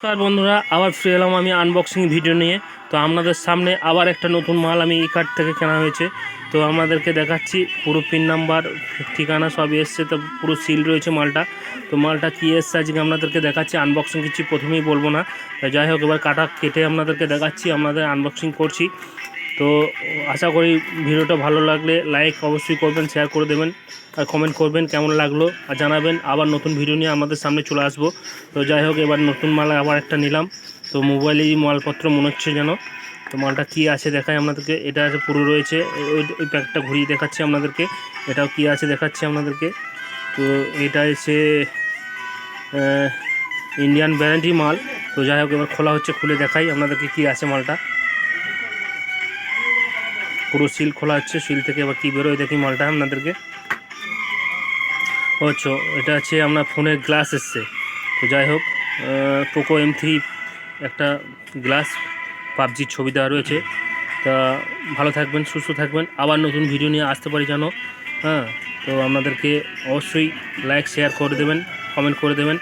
নমস্কার বন্ধুরা, আবার ফিরে এলাম আমি আনবক্সিং ভিডিও নিয়ে। তো আপনাদের সামনে আবার একটা নতুন মাল আমি ই কার্ট থেকে কেনা হয়েছে। তো আপনাদেরকে দেখাচ্ছি, পুরো পিন নাম্বার ঠিকানা সবই এসছে, তো পুরো সিল রয়েছে মালটা। তো মালটা কী এসছে আজকে আপনাদেরকে দেখাচ্ছি। আনবক্সিং কিছু প্রথমেই বলবো না, যাই হোক এবার কাটা কেটে আপনাদেরকে দেখাচ্ছি, আপনাদের আনবক্সিং করছি। তো আশা করি ভিডিওটা ভালো লাগলে লাইক অবশ্যই করবেন, শেয়ার করে দেবেন আর কমেন্ট করবেন কেমন লাগলো আর জানাবেন। আবার নতুন ভিডিও নিয়ে আমাদের সামনে চলে আসবো। তো যাই হোক এবার নতুন মাল আবার একটা নিলাম। তো মোবাইলেই মালপত্র মনে হচ্ছে যেন। তো মালটা কী আছে দেখাই আপনাদেরকে। এটা আছে পুরো রয়েছে, ওই প্যাকটা ঘুরিয়ে দেখাচ্ছি আপনাদেরকে। এটাও কী আছে দেখাচ্ছি আপনাদেরকে। তো এটা এসে ইন্ডিয়ান ব্র্যান্ডই মাল। তো যাই হোক এবার খোলা হচ্ছে, খুলে দেখাই আপনাদেরকে কী আছে মালটা। পুরো সিল খোলা হচ্ছে, সিল থেকে এবার কী বেরোয় দেখি মালটা আপনাদেরকে। আচ্ছা, এটা আছে আপনার ফোনের গ্লাস এসছে। তো যাই হোক পোকো M3 একটা গ্লাস, পাবজির ছবি দেওয়া রয়েছে। তা ভালো থাকবেন, সুস্থ থাকবেন, আবার নতুন ভিডিও নিয়ে আসতে পারি যেন। হ্যাঁ, তো আপনাদেরকে অবশ্যই লাইক শেয়ার করে দেবেন, কমেন্ট করে দেবেন।